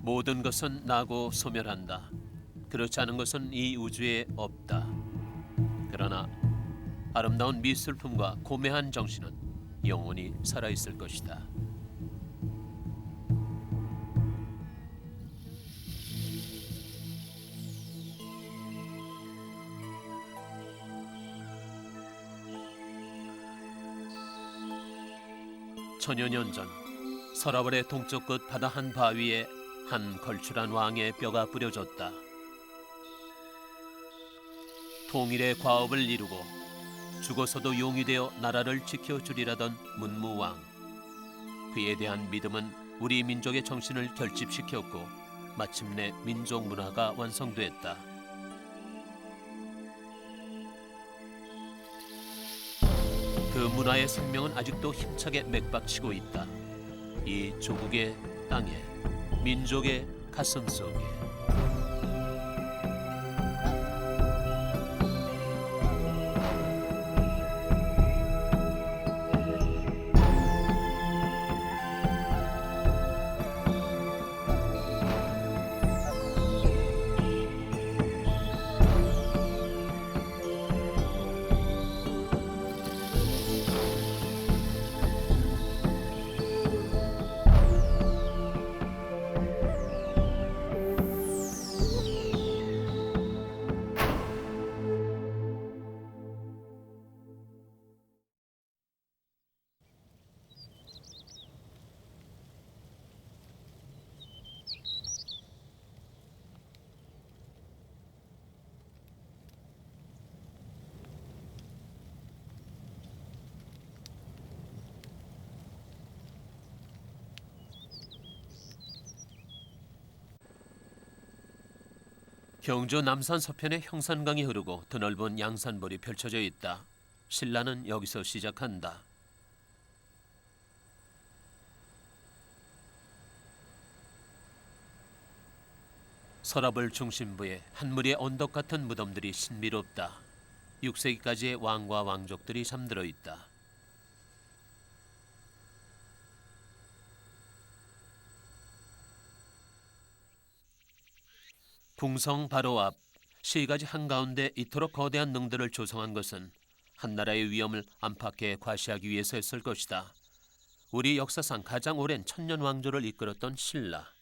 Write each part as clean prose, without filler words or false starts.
모든 것은 나고 소멸한다. 그렇지 않은 것은 이 우주에 없다. 그러나 아름다운 미술품과 고매한 정신은 영원히 살아있을 것이다. 천여 년 전 서라벌의 동쪽 끝 바다 한 바위에 한 걸출한 왕의 뼈가 뿌려졌다. 통일의 과업을 이루고 죽어서도 용이 되어 나라를 지켜주리라던 문무왕. 그에 대한 믿음은 우리 민족의 정신을 결집시켰고 마침내 민족 문화가 완성됐다. 그 문화의 생명은 아직도 힘차게 맥박치고 있다. 이 조국의 땅에, 민족의 가슴 속에. 경주 남산 서편에 형산강이 흐르고 드넓은 양산벌이 펼쳐져 있다. 신라는 여기서 시작한다. 서라벌 중심부에 한 무리의 언덕 같은 무덤들이 신비롭다. 6세기까지의 왕과 왕족들이 잠들어 있다. 궁성 바로 앞 시가지 한가운데 이토록 거대한 능들을 조성한 것은 한나라의 위엄을 안팎에 과시하기 위해서였을 것이다. 우리 역사상 가장 오랜 천년 왕조를 이끌었던 신라.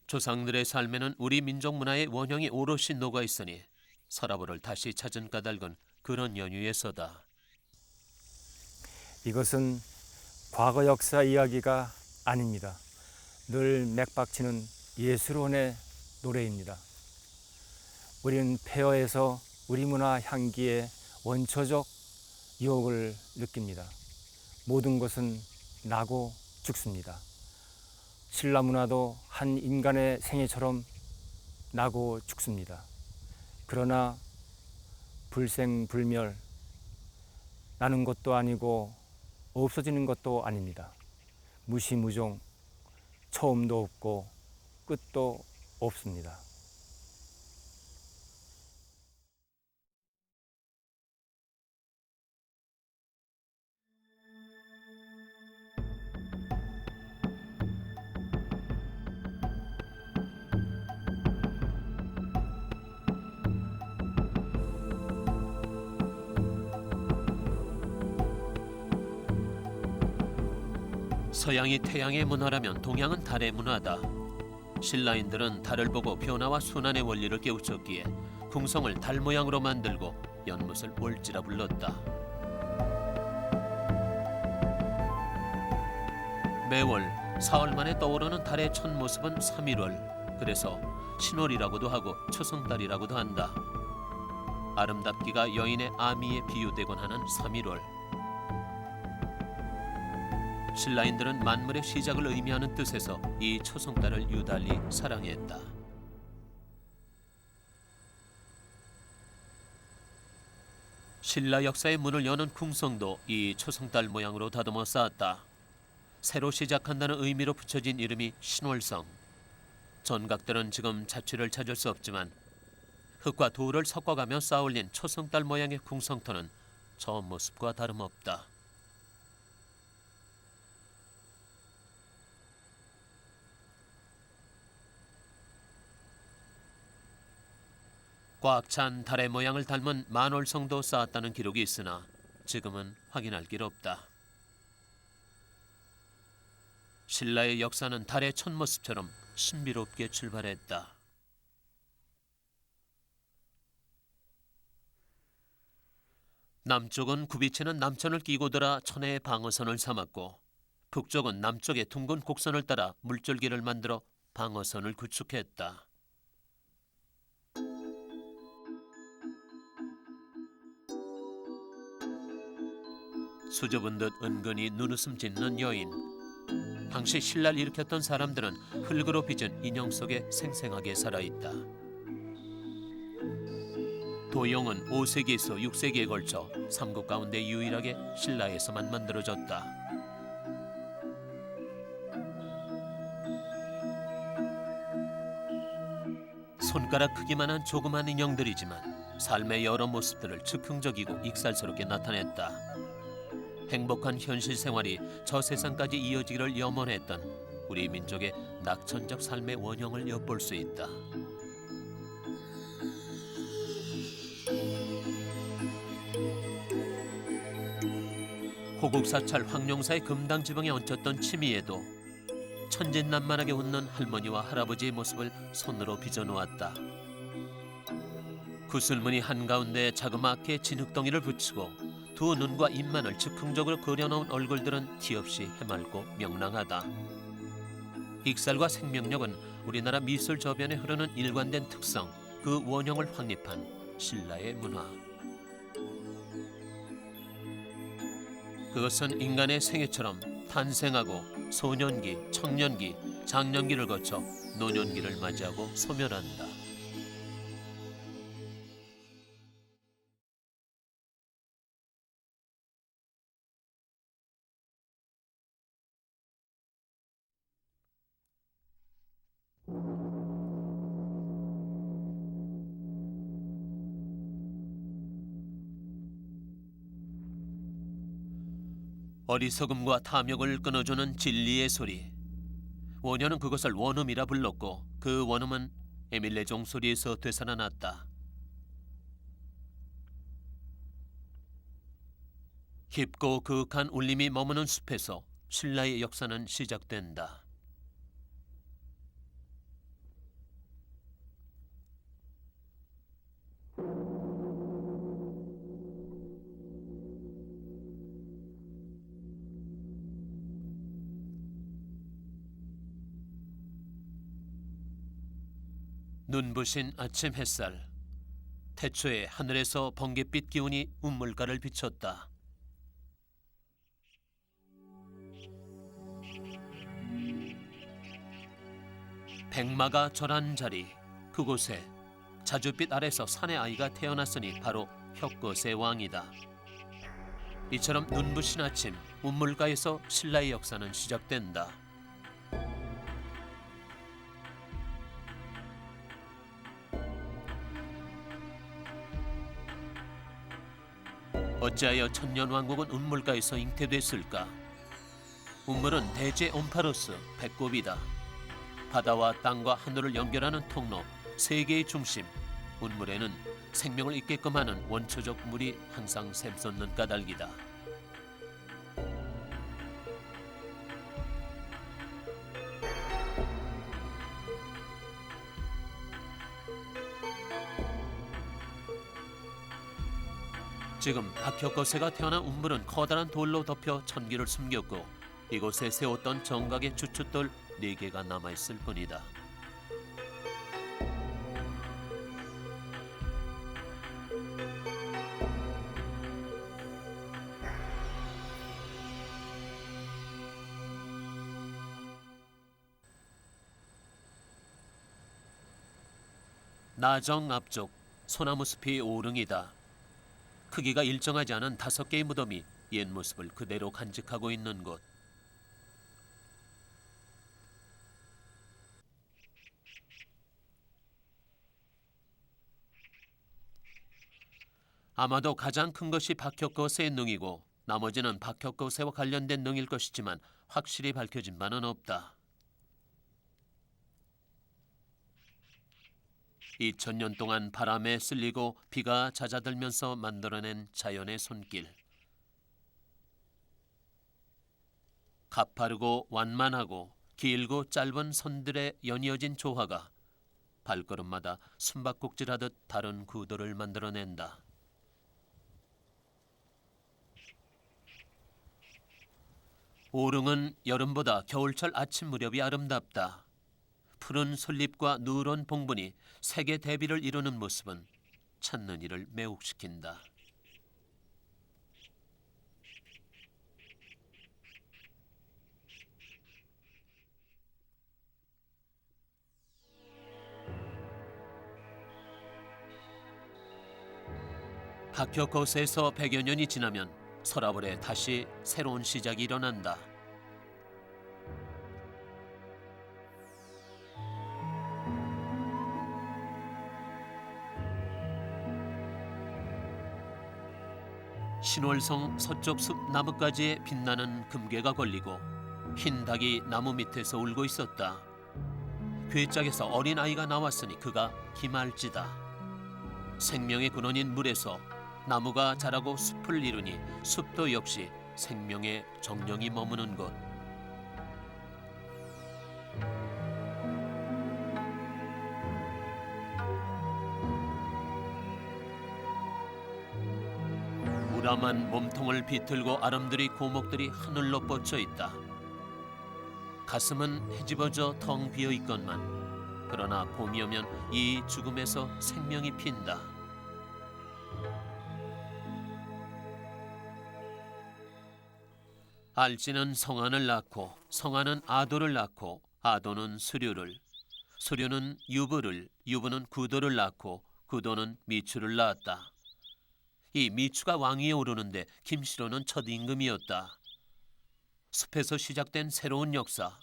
조상들의 삶에는 우리 민족 문화의 원형이 오롯이 녹아 있으니 서라벌을 다시 찾은 까닭은 그런 연유에서다. 이것은 과거 역사 이야기가 아닙니다. 늘 맥박치는 예술원의 노래입니다. 우리는 폐허에서 우리 문화 향기에 원초적 유혹을 느낍니다. 모든 것은 나고 죽습니다. 신라 문화도 한 인간의 생애처럼 나고 죽습니다. 그러나 불생불멸, 나는 것도 아니고 없어지는 것도 아닙니다. 무시무종, 처음도 없고 끝도 없습니다. 서양이 태양의 문화라면 동양은 달의 문화다. 신라인들은 달을 보고 변화와 순환의 원리를 깨우쳤기에 궁성을 달 모양으로 만들고 연못을 월지라 불렀다. 매월 사흘 만에 떠오르는 달의 첫 모습은 3.1월. 그래서 신월이라고도 하고 초승달이라고도 한다. 아름답기가 여인의 아미에 비유되곤 하는 3.1월. 신라인들은 만물의 시작을 의미하는 뜻에서 이 초승달을 유달리 사랑했다. 신라 역사의 문을 여는 궁성도 이 초승달 모양으로 다듬어 쌓았다. 새로 시작한다는 의미로 붙여진 이름이 신월성. 전각들은 지금 자취를 찾을 수 없지만 흙과 돌을 섞어가며 쌓아올린 초승달 모양의 궁성터는 처음 모습과 다름없다. 꽉 찬 달의 모양을 닮은 만월성도 쌓았다는 기록이 있으나 지금은 확인할 길 없다. 신라의 역사는 달의 첫 모습처럼 신비롭게 출발했다. 남쪽은 굽이치는 남천을 끼고 들어 천혜의 방어선을 삼았고 북쪽은 남쪽의 둥근 곡선을 따라 물줄기를 만들어 방어선을 구축했다. 수줍은 듯 은근히 눈웃음 짓는 여인. 당시 신라를 일으켰던 사람들은 흙으로 빚은 인형 속에 생생하게 살아있다. 도용은 5세기에서 6세기에 걸쳐 삼국 가운데 유일하게 신라에서만 만들어졌다. 손가락 크기만한 조그만 인형들이지만 삶의 여러 모습들을 즉흥적이고 익살스럽게 나타냈다. 행복한 현실 생활이 저 세상까지 이어지기를 염원했던 우리 민족의 낙천적 삶의 원형을 엿볼 수 있다. 호국사찰 황룡사의 금당지붕에 얹혔던 치미에도 천진난만하게 웃는 할머니와 할아버지의 모습을 손으로 빚어놓았다. 구슬무늬 한가운데 자그맣게 진흙덩이를 붙이고 두 눈과 입만을 즉흥적으로 그려놓은 얼굴들은 티없이 해맑고 명랑하다. 익살과 생명력은 우리나라 미술 저변에 흐르는 일관된 특성, 그 원형을 확립한 신라의 문화. 그것은 인간의 생애처럼 탄생하고 소년기, 청년기, 장년기를 거쳐 노년기를 맞이하고 소멸한다. 어리석음과 탐욕을 끊어주는 진리의 소리. 원효는 그것을 원음이라 불렀고 그 원음은 에밀레 종소리에서 되살아났다. 깊고 그윽한 울림이 머무는 숲에서 신라의 역사는 시작된다. 눈부신 아침 햇살. 태초에 하늘에서 번갯빛 기운이 운물가를 비췄다. 백마가 절한 자리, 그곳에 자줏빛 아래서 산의 아이가 태어났으니 바로 혁것의 왕이다. 이처럼 눈부신 아침, 운물가에서 신라의 역사는 시작된다. 어찌하여 천년왕국은 운물가에서 잉태됐을까? 운물은 대제 온파로스, 배꼽이다. 바다와 땅과 하늘을 연결하는 통로, 세계의 중심. 운물에는 생명을 잇게끔 하는 원초적 물이 항상 샘솟는 까닭이다. 지금 박혁거세가 태어난 운물은 커다란 돌로 덮여 천기를 숨겼고 이곳에 세웠던 정각의 주춧돌 4개가 남아있을 뿐이다. 나정 앞쪽 소나무 숲이 오릉이다. 크기가 일정하지 않은 5개의 무덤이 옛 모습을 그대로 간직하고 있는 곳. 아마도 가장 큰 것이 박혁거세의 능이고 나머지는 박혁거세와 관련된 능일 것이지만 확실히 밝혀진 바는 없다. 2000년 동안 바람에 쓸리고 비가 잦아들면서 만들어낸 자연의 손길. 가파르고 완만하고 길고 짧은 선들의 연이어진 조화가 발걸음마다 숨바꼭질하듯 다른 구도를 만들어낸다. 오릉은 여름보다 겨울철 아침 무렵이 아름답다. 푸른 솔잎과 누런 봉분이 색의 대비를 이루는 모습은 찾는 이를 매혹시킨다. 박혁거세에서 100여 년이 지나면 서라벌에 다시 새로운 시작이 일어난다. 신월성 서쪽 숲 나뭇가지에 빛나는 금괴가 걸리고 흰 닭이 나무 밑에서 울고 있었다. 괴짝에서 어린 아이가 나왔으니 그가 기말지다. 생명의 근원인 물에서 나무가 자라고 숲을 이루니 숲도 역시 생명의 정령이 머무는 곳. 우람한 몸통을 비틀고 아름드리 고목들이 하늘로 뻗쳐 있다. 가슴은 헤집어져 텅 비어 있건만 그러나 봄이 오면 이 죽음에서 생명이 핀다. 알지는 성안을 낳고 성안은 아도를 낳고 아도는 수류를 수류는 유부를 유부는 구도를 낳고 구도는 미추를 낳았다. 이 미추가 왕위에 오르는데 김시로는 첫 임금이었다. 숲에서 시작된 새로운 역사.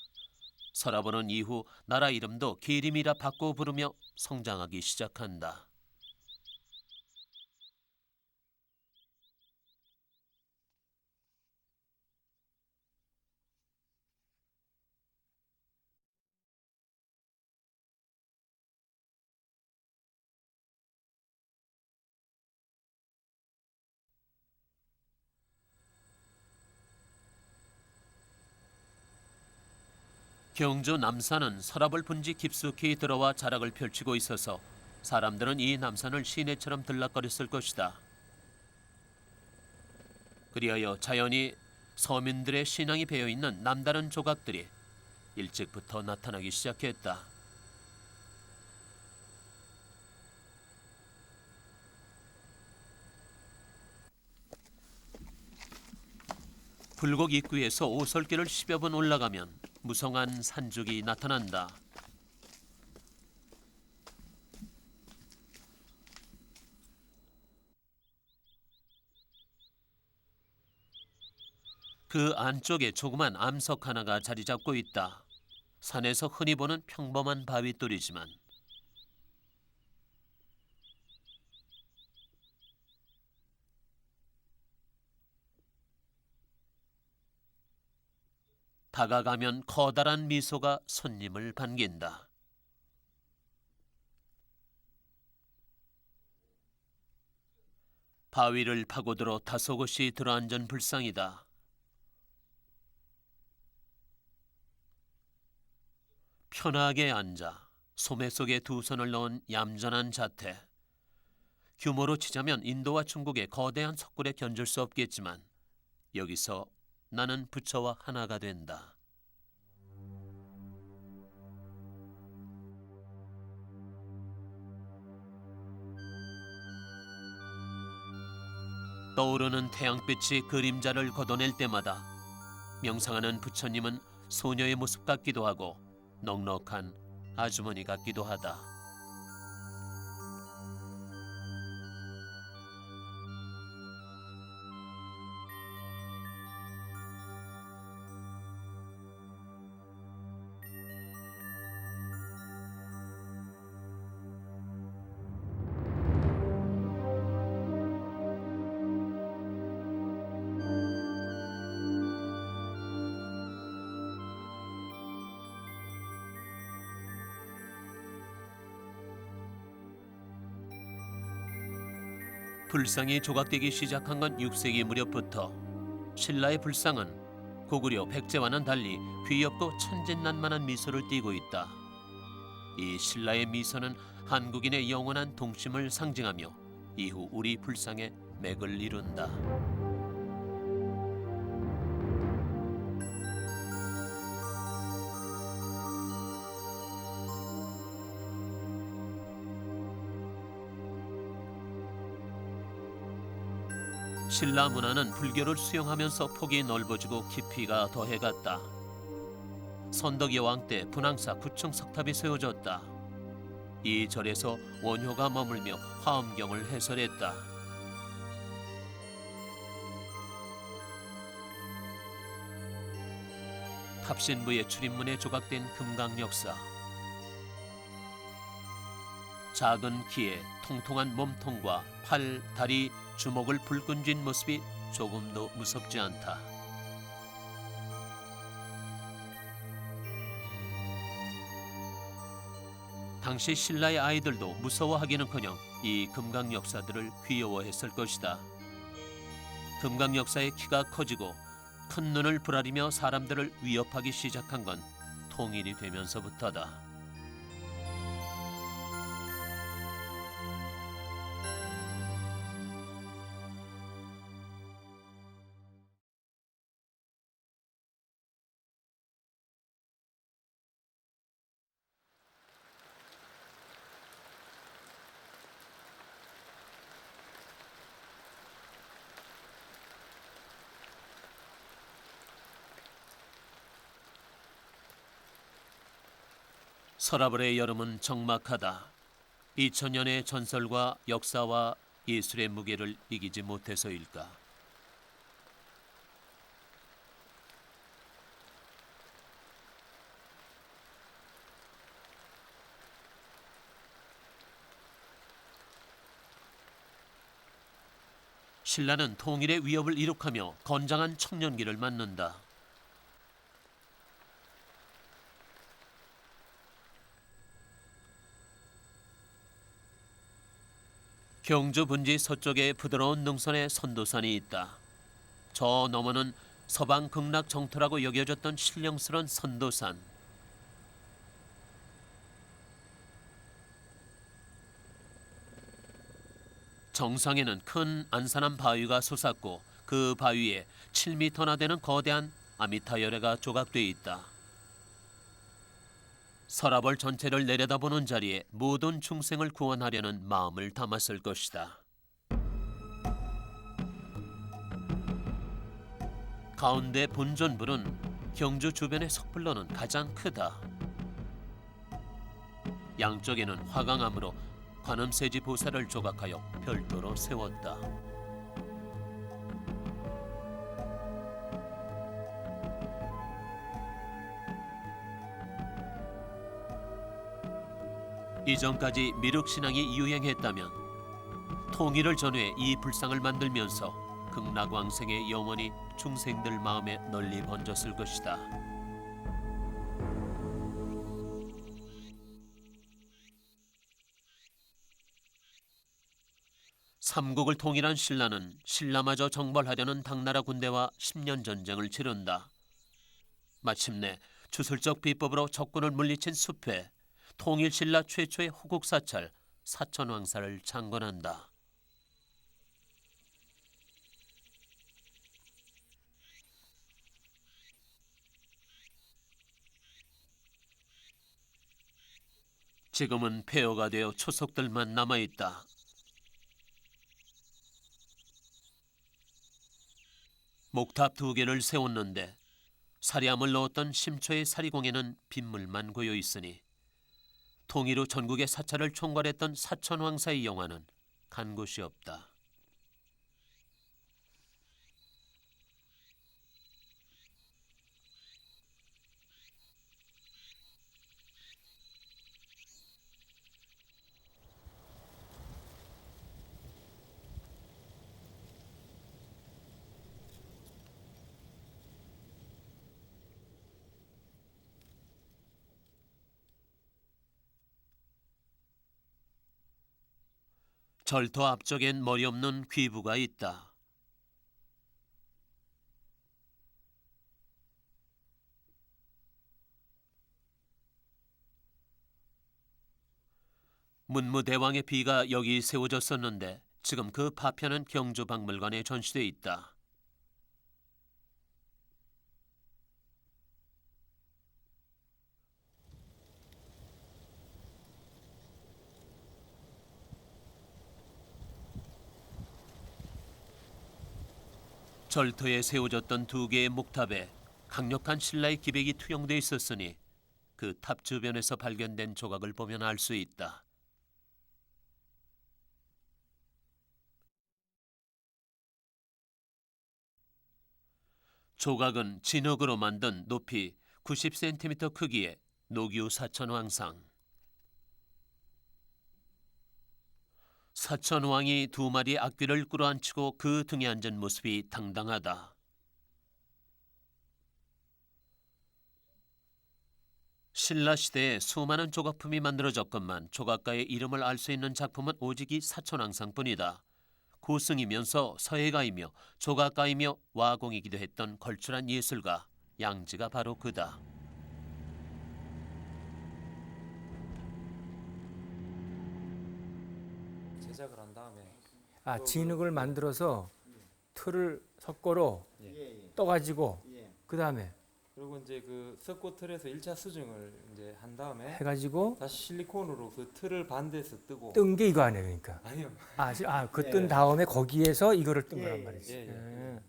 서라벌은 이후 나라 이름도 기림이라 바꿔 부르며 성장하기 시작한다. 경주 남산은 서라벌 분지 깊숙이 들어와 자락을 펼치고 있어서 사람들은 이 남산을 시내처럼 들락거렸을 것이다. 그리하여 자연히 서민들의 신앙이 배어있는 남다른 조각들이 일찍부터 나타나기 시작했다. 불곡 입구에서 오솔길을 10여 분 올라가면 무성한 산죽이 나타난다. 그 안쪽에 조그만 암석 하나가 자리 잡고 있다. 산에서 흔히 보는 평범한 바위돌이지만 다가가면 커다란 미소가 손님을 반긴다. 바위를 파고들어 다소곳이 들어앉은 불상이다. 편하게 앉아 소매 속에 두 손을 넣은 얌전한 자태. 규모로 치자면 인도와 중국의 거대한 석굴에 견줄 수 없겠지만 여기서 나는 부처와 하나가 된다. 떠오르는 태양빛이 그림자를 걷어낼 때마다 명상하는 부처님은 소녀의 모습 같기도 하고 넉넉한 아주머니 같기도 하다. 불상이 조각되기 시작한 건 6세기 무렵부터. 신라의 불상은 고구려 백제와는 달리 귀엽고 천진난만한 미소를 띠고 있다. 이 신라의 미소는 한국인의 영원한 동심을 상징하며 이후 우리 불상의 맥을 이룬다. 신라 문화는 불교를 수용하면서 폭이 넓어지고 깊이가 더해갔다. 선덕 여왕 때 분황사 9층 석탑이 세워졌다. 이 절에서 원효가 머물며 화엄경을 해설했다. 탑신부의 출입문에 조각된 금강역사. 작은 키에 통통한 몸통과 팔, 다리, 주먹을 불끈 쥔 모습이 조금도 무섭지 않다. 당시 신라의 아이들도 무서워하기는커녕 이 금강 역사들을 귀여워했을 것이다. 금강 역사의 키가 커지고 큰 눈을 부라리며 사람들을 위협하기 시작한 건 통일이 되면서부터다. 서라벌의 여름은 적막하다. 2000년의 전설과 역사와 예술의 무게를 이기지 못해서일까. 신라는 통일의 위협을 이룩하며 건장한 청년기를 맞는다. 경주 분지 서쪽에 부드러운 능선에 선도산이 있다. 저 너머는 서방 극락 정토라고 여겨졌던 신령스런 선도산. 정상에는 큰 안산한 바위가 솟았고 그 바위에 7m나 되는 거대한 아미타 열애가 조각돼 있다. 서라벌 전체를 내려다보는 자리에 모든 중생을 구원하려는 마음을 담았을 것이다. 가운데 본전불은 경주 주변의 석불로는 가장 크다. 양쪽에는 화강암으로 관음세지 보살을 조각하여 별도로 세웠다. 이전까지 미륵신앙이 유행했다면 통일을 전후해 이 불상을 만들면서 극락왕생의 영원히 중생들 마음에 널리 번졌을 것이다. 삼국을 통일한 신라는 신라마저 정벌하려는 당나라 군대와 10년 전쟁을 치른다. 마침내 주술적 비법으로 적군을 물리친 수패, 통일신라 최초의 호국사찰 사천왕사를 창건한다. 지금은 폐허가 되어 초석들만 남아있다. 목탑 2개를 세웠는데 사리함을 넣었던 심초의 사리공에는 빗물만 고여 있으니 통일 후 전국의 사찰을 총괄했던 사천왕사의 영화는 간 곳이 없다. 절터 앞쪽엔 머리 없는 귀부가 있다. 문무대왕의 비가 여기 세워졌었는데 지금 그 파편은 경주박물관에 전시돼 있다. 절터에 세워졌던 두 개의 목탑에 강력한 신라의 기백이 투영돼 있었으니 그 탑 주변에서 발견된 조각을 보면 알 수 있다. 조각은 진흙으로 만든 높이 90cm 크기의 노규 사천왕상. 사천왕이 두 마리의 악귀를 끌어안치고 그 등에 앉은 모습이 당당하다. 신라 시대에 수많은 조각품이 만들어졌건만 조각가의 이름을 알 수 있는 작품은 오직 이 사천왕상뿐이다. 고승이면서 서예가이며 조각가이며 와공이기도 했던 걸출한 예술가 양지가 바로 그다. 제작을 한 다음에 진흙을 만들어서 틀을 석고로 떠가지고 그 다음에 그리고 이제 그 석고 틀에서 1차 수정을 이제 한 다음에 해가지고 다시 실리콘으로 그 틀을 반대에서 뜨고 뜬 게 이거 아니에요, 그러니까. 아니요. 그 뜬 다음에 거기에서 이거를 뜬 거란 말이지. 예.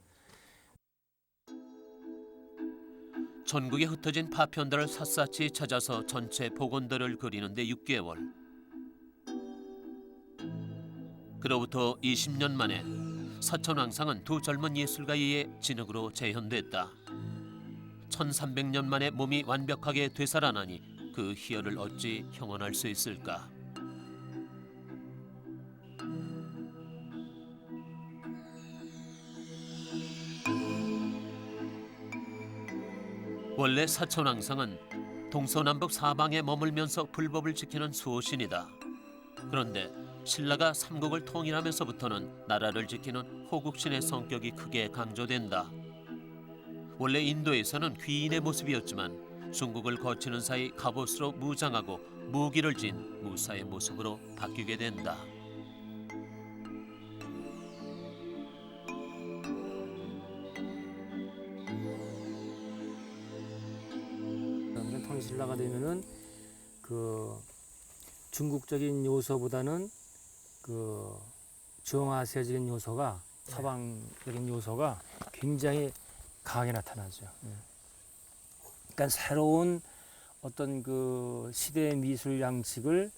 전국에 흩어진 파편들을 샅샅이 찾아서 전체 복원들을 그리는데 6개월. 그로부터 20년 만에 사천왕상은 두 젊은 예술가에 의해 진흙으로 재현됐다. 1300년 만에 몸이 완벽하게 되살아나니 그 희열을 어찌 형언할 수 있을까. 원래 사천왕상은 동서남북 사방에 머물면서 불법을 지키는 수호신이다. 그런데 신라가 삼국을 통일하면서부터는 나라를 지키는 호국신의 성격이 크게 강조된다. 원래 인도에서는 귀인의 모습이었지만 중국을 거치는 사이 갑옷으로 무장하고 무기를 진 무사의 모습으로 바뀌게 된다. 통일신라가 되면은 그 중국적인 요소보다는 그 중앙아시아적인 요소가 서방적인 요소가 굉장히 강하게 나타나죠. 그러니까 새로운 어떤 그 시대의 미술 양식을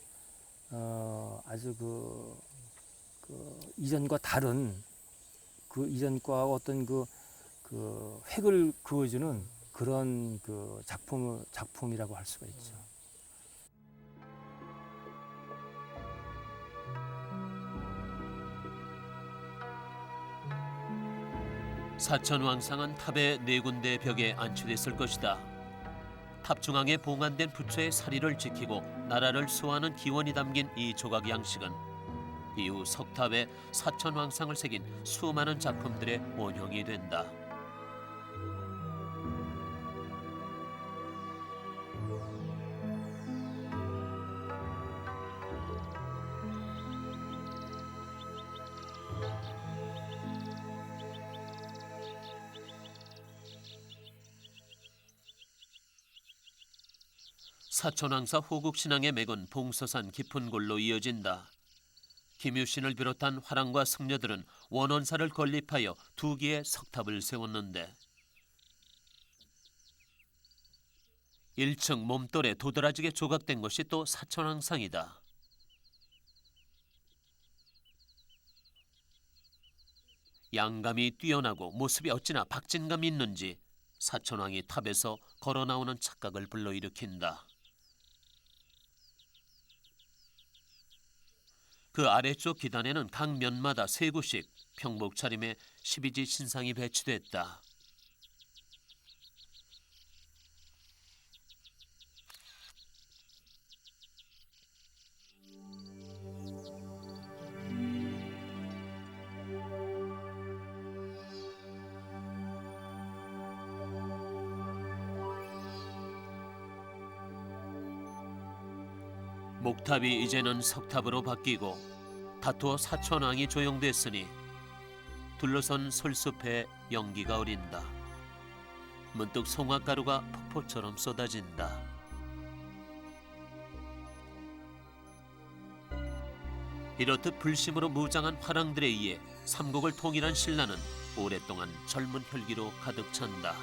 아주 그 이전과 다른 그 이전과 어떤 그 획을 그어주는 그런 그 작품이라고 할 수가 있죠. 사천왕상은 탑의 4군데 벽에 안치됐을 것이다. 탑 중앙에 봉안된 부처의 사리를 지키고 나라를 수호하는 기원이 담긴 이 조각 양식은 이후 석탑에 사천왕상을 새긴 수많은 작품들의 원형이 된다. 사천왕사 호국신앙의 맥은 봉서산 깊은 골로 이어진다. 김유신을 비롯한 화랑과 승려들은 원원사를 건립하여 2개의 석탑을 세웠는데 1층 몸돌에 도드라지게 조각된 것이 또 사천왕상이다. 양감이 뛰어나고 모습이 어찌나 박진감이 있는지 사천왕이 탑에서 걸어 나오는 착각을 불러일으킨다. 그 아래쪽 기단에는 각 면마다 3구씩 평복 차림의 12지 신상이 배치됐다. 목탑이 이제는 석탑으로 바뀌고 다투어 사천왕이 조용됐으니 둘러선 솔숲에 연기가 어린다. 문득 송화가루가 폭포처럼 쏟아진다. 이렇듯 불심으로 무장한 화랑들에 의해 삼국을 통일한 신라는 오랫동안 젊은 혈기로 가득 찬다.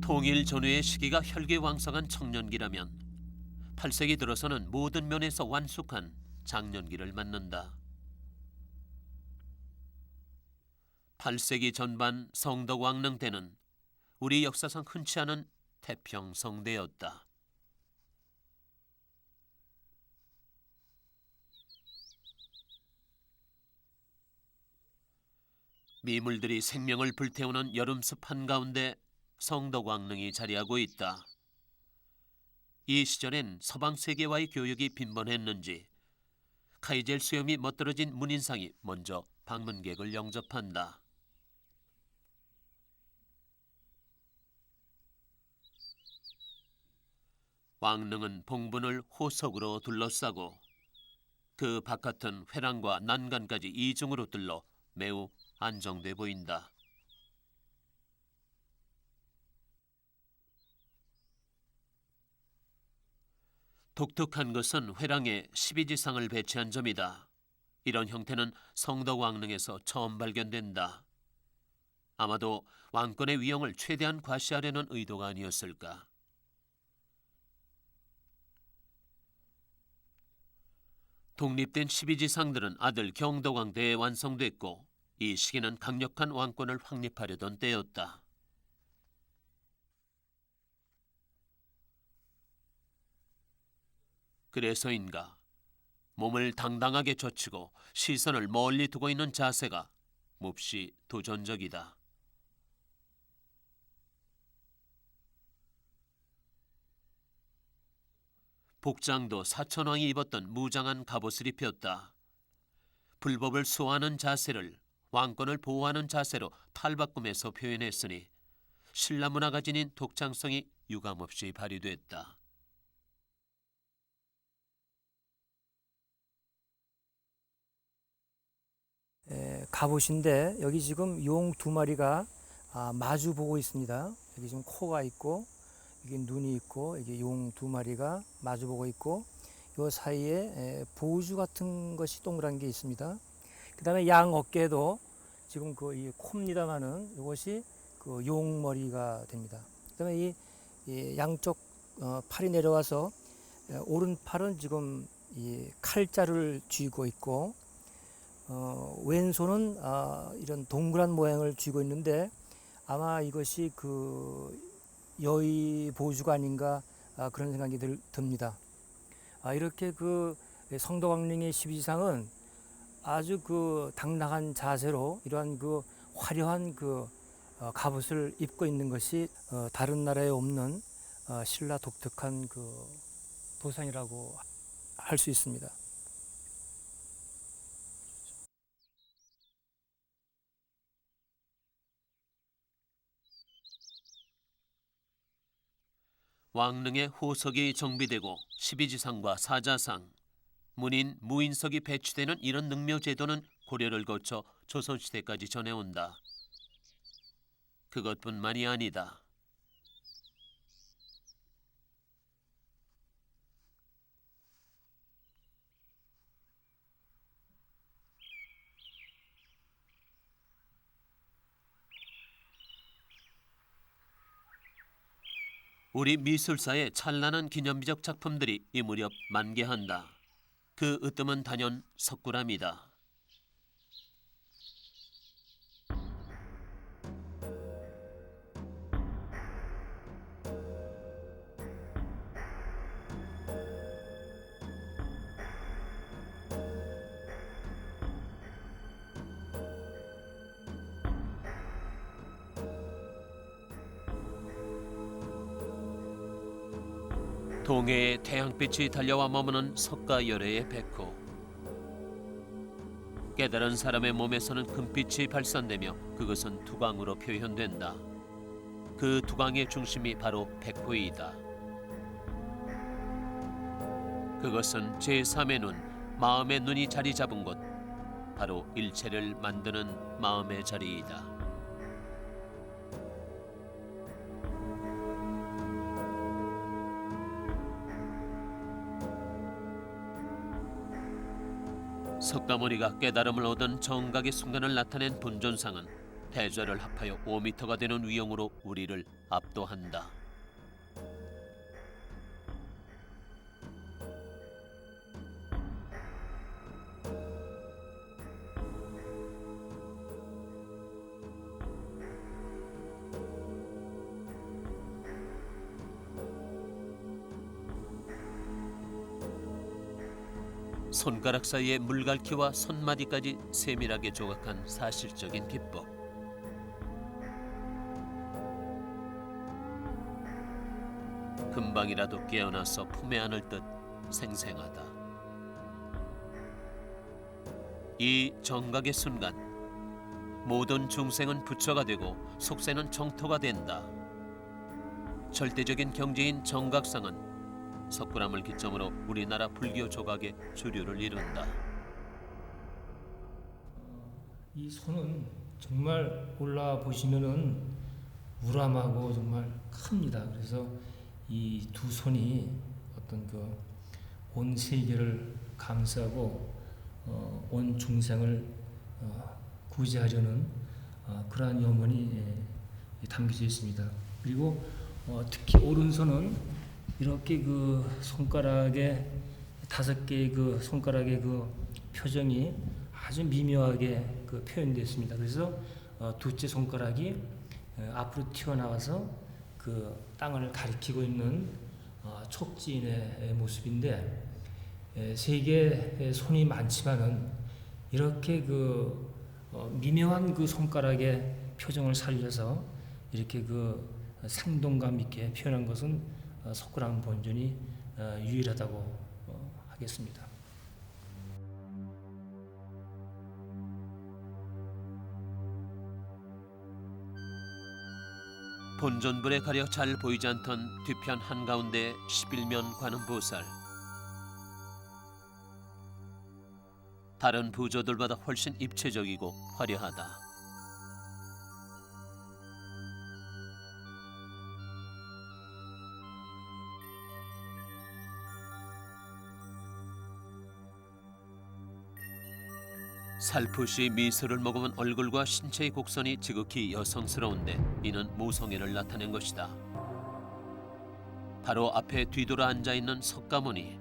통일 전후의 시기가 혈기왕성한 청년기라면 8세기 들어서는 모든 면에서 완숙한 장년기를 맞는다. 8세기 전반 성덕왕릉 때는 우리 역사상 흔치 않은 태평성대였다. 미물들이 생명을 불태우는 여름숲 한가운데 성덕왕릉이 자리하고 있다. 이 시절엔 서방 세계와의 교역이 빈번했는지 카이젤 수염이 멋들어진 문인상이 먼저 방문객을 영접한다. 왕릉은 봉분을 호석으로 둘러싸고 그 바깥은 회랑과 난간까지 이중으로 뚫러 매우 안정돼 보인다. 독특한 것은 회랑에 12지상을 배치한 점이다. 이런 형태는 성덕왕릉에서 처음 발견된다. 아마도 왕권의 위용을 최대한 과시하려는 의도가 아니었을까. 독립된 12지상들은 아들 경덕왕 때에 완성됐고 이 시기는 강력한 왕권을 확립하려던 때였다. 그래서인가 몸을 당당하게 젖히고 시선을 멀리 두고 있는 자세가 몹시 도전적이다. 복장도 사천왕이 입었던 무장한 갑옷을 입혔다. 불법을 수호하는 자세를 왕권을 보호하는 자세로 탈바꿈해서 표현했으니 신라 문화가 지닌 독창성이 유감없이 발휘됐다. 갑옷인데 여기 지금 용 두 마리가 마주 보고 있습니다. 여기 지금 코가 있고 여기 눈이 있고 여기 용 두 마리가 마주 보고 있고 요 사이에 보주 같은 것이 동그란 게 있습니다. 그다음에 양 어깨도 지금 이 코입니다마는 이것이 그 용 머리가 됩니다. 그다음에 이 양쪽 팔이 내려와서 오른팔은 지금 이 칼자루를 쥐고 있고 왼손은 이런 동그란 모양을 쥐고 있는데 아마 이것이 그 여의 보주가 아닌가 그런 생각이 듭니다. 이렇게 그 성덕왕릉의 12지상은 아주 그 당당한 자세로 이러한 그 화려한 그 갑옷을 입고 있는 것이 다른 나라에 없는 신라 독특한 그 도상이라고 할 수 있습니다. 왕릉에 호석이 정비되고 12지상과 사자상, 문인, 무인석이 배치되는 이런 능묘제도는 고려를 거쳐 조선시대까지 전해온다. 그것뿐만이 아니다. 우리 미술사의 찬란한 기념비적 작품들이 이 무렵 만개한다. 그 으뜸은 단연 석굴암이다. 동해에 태양빛이 달려와 머무는 석가열애의 백호. 깨달은 사람의 몸에서는 금빛이 발산되며 그것은 두광으로 표현된다. 그 두광의 중심이 바로 백호이다. 그것은 제3의 눈, 마음의 눈이 자리 잡은 곳, 바로 일체를 만드는 마음의 자리이다. 석가모니가 깨달음을 얻은 정각의 순간을 나타낸 분존상은 대절을 합하여 5m가 되는 위용으로 우리를 압도한다. 손가락 사이의 물갈퀴와 손마디까지 세밀하게 조각한 사실적인 기법. 금방이라도 깨어나서 품에 안을 듯 생생하다. 이 정각의 순간, 모든 중생은 부처가 되고 속세는 정토가 된다. 절대적인 경지인 정각상은 석굴암을 기점으로 우리나라 불교 조각의 주류를 이룬다. 이 손은 정말 올라 보시면은 우람하고 정말 큽니다. 그래서 이 두 손이 어떤 그 온 세계를 감싸고 온 중생을 구제하려는 그러한 염원이 담겨져 있습니다. 그리고 특히 오른손은 이렇게 그 손가락에 5개의 그 손가락의 그 표정이 아주 미묘하게 그 표현됐습니다. 그래서 둘째 손가락이 앞으로 튀어나와서 그 땅을 가리키고 있는 촉지인의 모습인데, 세계에 손이 많지만은 이렇게 그 미묘한 그 손가락의 표정을 살려서 이렇게 그 생동감 있게 표현한 것은 석굴암 본전이 유일하다고 하겠습니다. 본전불에 가려 잘 보이지 않던 뒤편 한가운데 11면 관음보살. 다른 부조들보다 훨씬 입체적이고 화려하다. 살포시 미소를 머금은 얼굴과 신체의 곡선이 지극히 여성스러운데 이는 모성애를 나타낸 것이다. 바로 앞에 뒤돌아 앉아있는 석가모니,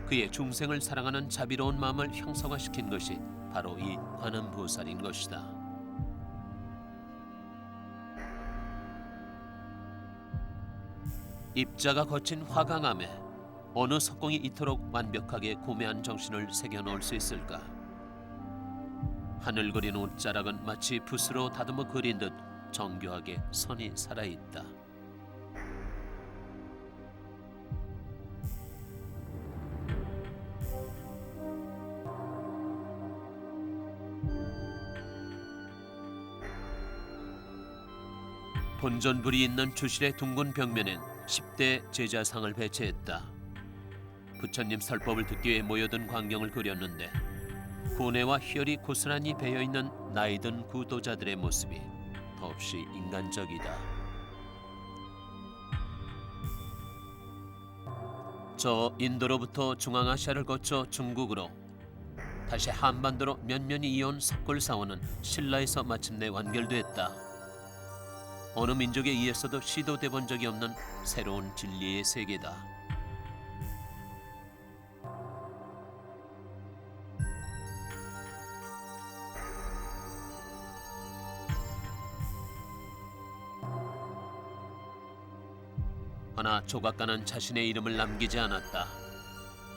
그의 중생을 사랑하는 자비로운 마음을 형성화시킨 것이 바로 이 관음보살인 것이다. 입자가 거친 화강암에 어느 석공이 이토록 완벽하게 고매한 정신을 새겨놓을 수 있을까? 하늘그린 옷자락은 마치 붓으로 다듬어 그린 듯 정교하게 선이 살아있다. 본전불이 있는 주실의 둥근 벽면엔 10대 제자상을 배치했다. 부처님 설법을 듣기 위해 모여든 광경을 그렸는데 고뇌와 희열이 고스란히 배어있는 나이든 구도자들의 모습이 더없이 인간적이다. 저 인도로부터 중앙아시아를 거쳐 중국으로 다시 한반도로 면면이 이어온 석굴사원은 신라에서 마침내 완결됐다. 어느 민족에 의해서도 시도돼 본 적이 없는 새로운 진리의 세계다. 하나 조각가는 자신의 이름을 남기지 않았다.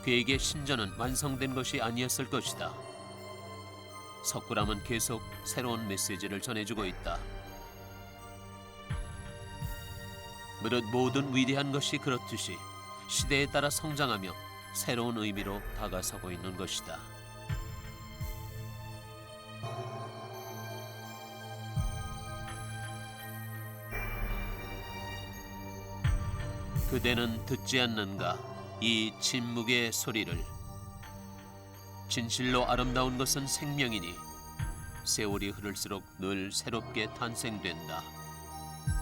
그에게 신전은 완성된 것이 아니었을 것이다. 석굴암은 계속 새로운 메시지를 전해주고 있다. 무릇 모든 위대한 것이 그렇듯이 시대에 따라 성장하며 새로운 의미로 다가서고 있는 것이다. 그대는 듣지 않는가 이 침묵의 소리를. 진실로 아름다운 것은 생명이니 세월이 흐를수록 늘 새롭게 탄생된다.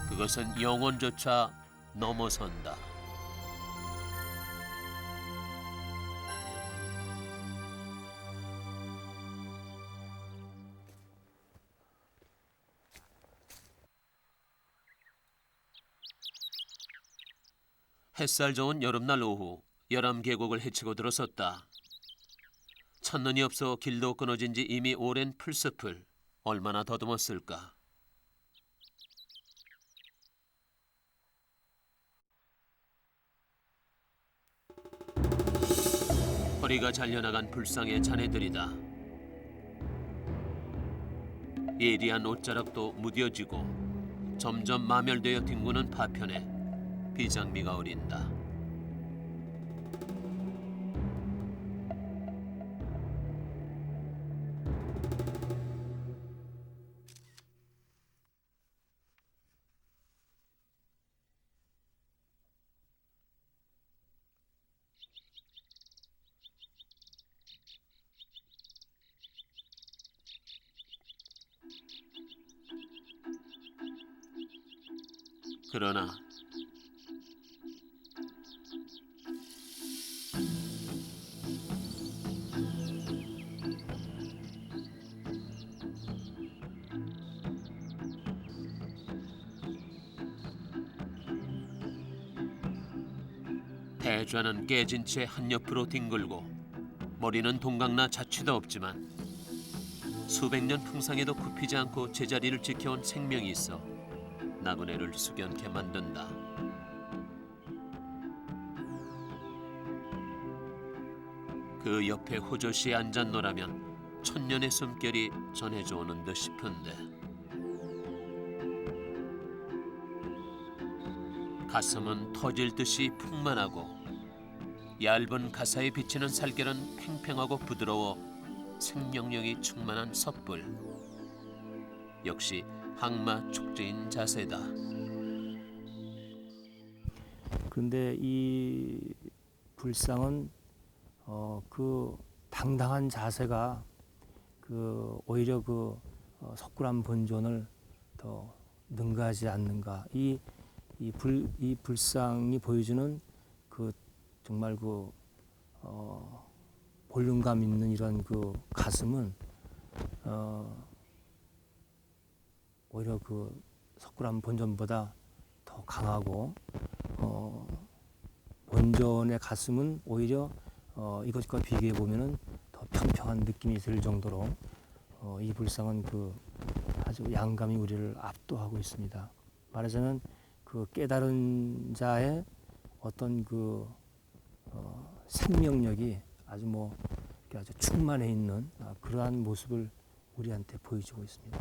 그것은 영혼조차 넘어선다. 햇살 좋은 여름날 오후 열암 계곡을 헤치고 들어섰다. 첫눈이 없어 길도 끊어진 지 이미 오랜 풀숲을 얼마나 더듬었을까. 허리가 잘려나간 불상의 잔해들이다. 예리한 옷자락도 무뎌지고 점점 마멸되어 뒹구는 파편에 비장미가 어린다. 그러나 대좌는 깨진 채 한옆으로 뒹굴고 머리는 동강나 자취도 없지만 수백 년 풍상에도 굽히지 않고 제자리를 지켜온 생명이 있어 나그네를 숙연케 만든다. 그 옆에 호젓이 앉았노라면 천년의 숨결이 전해져 오는 듯 싶은데 가슴은 터질 듯이 풍만하고 얇은 가사에 비치는 살결은 팽팽하고 부드러워 생명력이 충만한 섣불. 역시 항마 축제인 자세다. 그런데 이 불상은 그 당당한 자세가 오히려 석굴암 본존을 더 능가하지 않는가. 이 불상이 보여주는 정말 볼륨감 있는 이런 가슴은 오히려 석굴암 본전보다 더 강하고 본전의 가슴은 오히려 이것과 비교해 보면은 더 평평한 느낌이 들 정도로 이 불상은 아주 양감이 우리를 압도하고 있습니다. 말하자면 깨달은 자의 어떤 생명력이 아주 아주 충만해 있는 그러한 모습을 우리한테 보여주고 있습니다.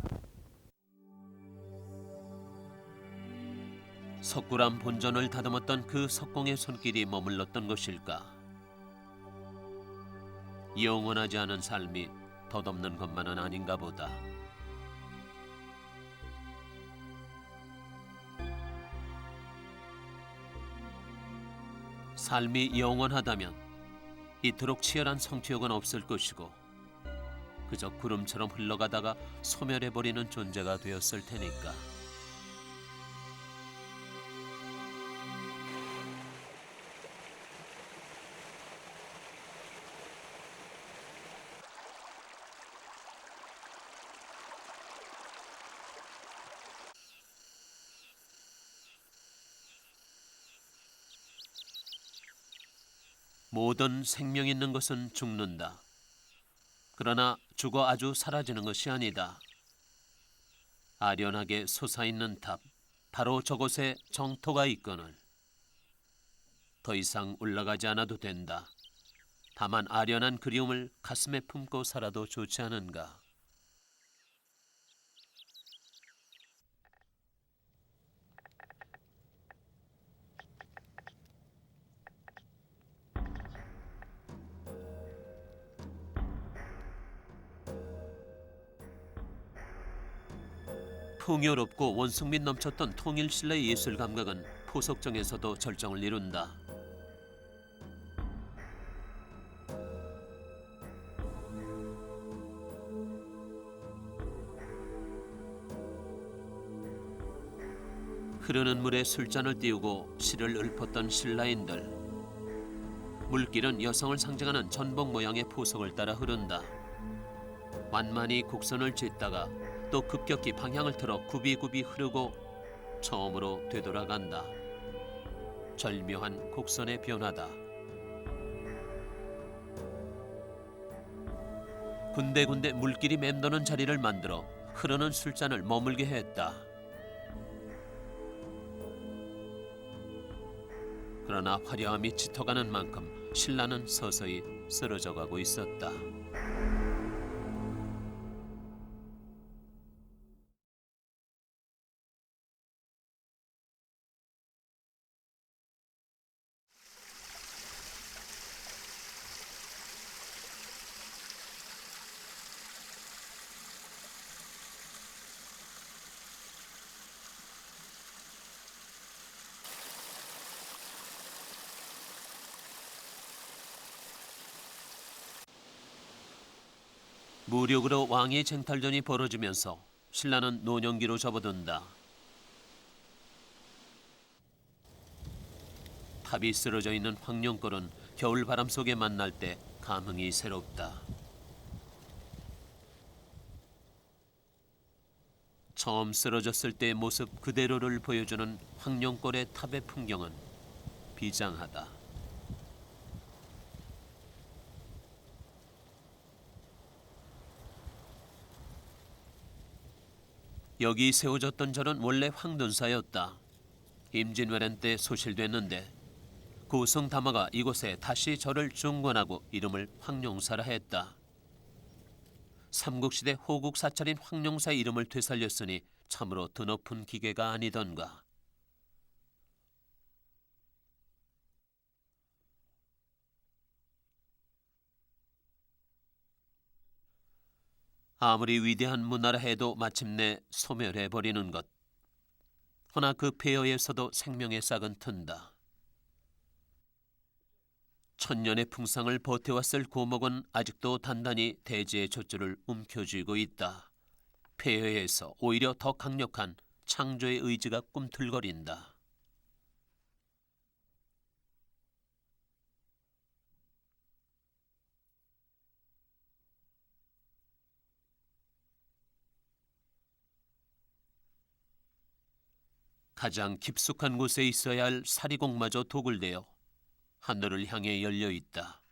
석굴암 본전을 다듬었던 그 석공의 손길이 머물렀던 것일까? 영원하지 않은 삶이 덧없는 것만은 아닌가 보다. 삶이 영원하다면 이토록 치열한 성취욕은 없을 것이고 그저 구름처럼 흘러가다가 소멸해버리는 존재가 되었을 테니까. 모든 생명 있는 것은 죽는다. 그러나 죽어 아주 사라지는 것이 아니다. 아련하게 솟아있는 탑, 바로 저곳에 정토가 있거늘. 더 이상 올라가지 않아도 된다. 다만 아련한 그리움을 가슴에 품고 살아도 좋지 않은가. 풍요롭고 원숭빛 넘쳤던 통일신라의 예술 감각은 포석정에서도 절정을 이룬다. 흐르는 물에 술잔을 띄우고 시를 읊었던 신라인들. 물길은 여성을 상징하는 전복 모양의 포석을 따라 흐른다. 완만히 곡선을 짓다가 또 급격히 방향을 틀어 굽이굽이 흐르고 처음으로 되돌아간다. 절묘한 곡선의 변화다. 군데군데 물길이 맴도는 자리를 만들어 흐르는 술잔을 머물게 했다. 그러나 화려함이 짙어가는 만큼 신라는 서서히 쓰러져가고 있었다. 무력으로 왕의 쟁탈전이 벌어지면서 신라는 노년기로 접어든다. 탑이 쓰러져 있는 황룡골은 겨울 바람 속에 만날 때 감흥이 새롭다. 처음 쓰러졌을 때의 모습 그대로를 보여주는 황룡골의 탑의 풍경은 비장하다. 여기 세워졌던 절은 원래 황둔사였다. 임진왜란 때 소실됐는데 고성 담화가 이곳에 다시 절을 중건하고 이름을 황룡사라 했다. 삼국시대 호국 사찰인 황룡사의 이름을 되살렸으니 참으로 드높은 기계가 아니던가. 아무리 위대한 문화라 해도 마침내 소멸해버리는 것. 허나 그 폐허에서도 생명의 싹은 튼다. 천년의 풍상을 버텨왔을 고목은 아직도 단단히 대지의 젖줄을 움켜쥐고 있다. 폐허에서 오히려 더 강력한 창조의 의지가 꿈틀거린다. 가장 깊숙한 곳에 있어야 할 사리공마저 도굴되어 하늘을 향해 열려 있다.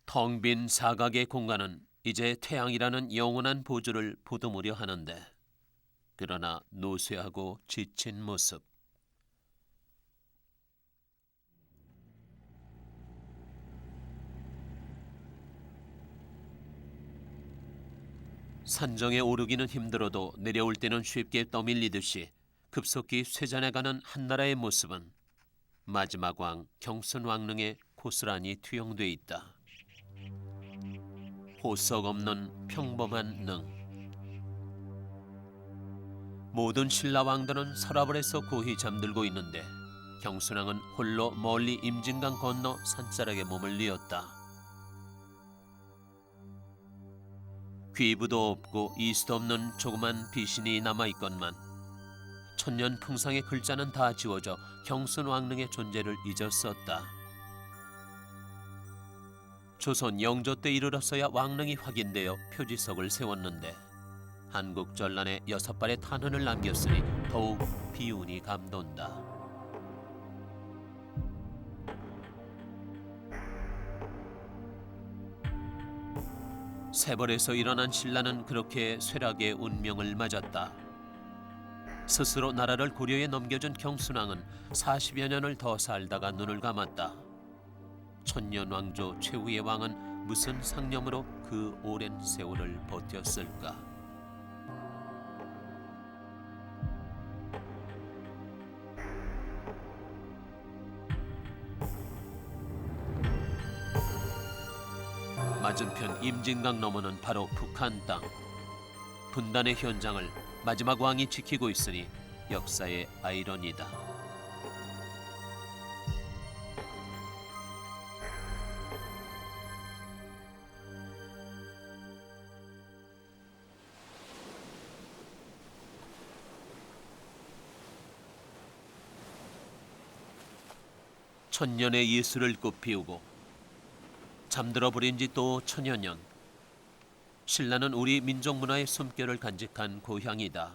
텅 빈 사각의 공간은 이제 태양이라는 영원한 보조를 보듬으려 하는데, 그러나 노쇠하고 지친 모습. 산정에 오르기는 힘들어도 내려올 때는 쉽게 떠밀리듯이 급속히 쇠잔해가는 한나라의 모습은 마지막 왕 경순왕릉에 고스란히 투영돼 있다. 호석 없는 평범한 능. 모든 신라 왕들은 서라벌에서 고히 잠들고 있는데 경순왕은 홀로 멀리 임진강 건너 산자락에 몸을 뉘었다. 귀부도 없고 이수도 없는 조그만 비신이 남아있건만 천년 풍상의 글자는 다 지워져 경순왕릉의 존재를 잊었었다. 조선 영조 때 이르렀어야 왕릉이 확인되어 표지석을 세웠는데 한국 전란에 6발의 탄흔을 남겼으니 더욱 비운이 감돈다. 세벌에서 일어난 신라는 그렇게 쇠락의 운명을 맞았다. 스스로 나라를 고려에 넘겨준 경순왕은 40여 년을 더 살다가 눈을 감았다. 천년왕조 최후의 왕은 무슨 상념으로 그 오랜 세월을 버텼을까? 맞은편 임진강 너머는 바로 북한 땅. 분단의 현장을 마지막 왕이 지키고 있으니 역사의 아이러니다. 천년의 예술을 꽃피우고 잠들어 버린 지 또 천여 년. 신라는 우리 민족 문화의 숨결을 간직한 고향이다.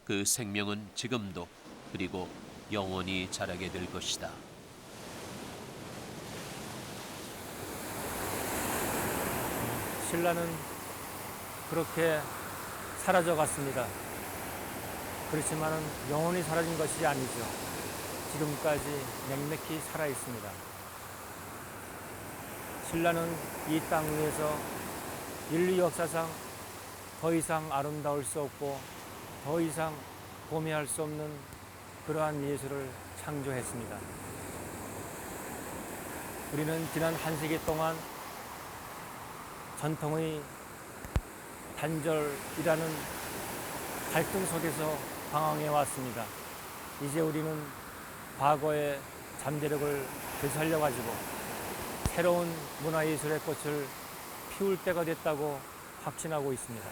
그 생명은 지금도 그리고 영원히 자라게 될 것이다. 신라는 그렇게 사라져 갔습니다. 그렇지만은 영원히 사라진 것이 아니죠. 지금까지 맹맥히 살아 있습니다. 신라는 이 땅 위에서 인류 역사상 더 이상 아름다울 수 없고 더 이상 도매할 수 없는 그러한 예술을 창조했습니다. 우리는 지난 한 세기 동안 전통의 단절이라는 갈등 속에서 방황해 왔습니다. 이제 우리는 과거의 잠재력을 되살려가지고 새로운 문화예술의 꽃을 피울 때가 됐다고 확신하고 있습니다.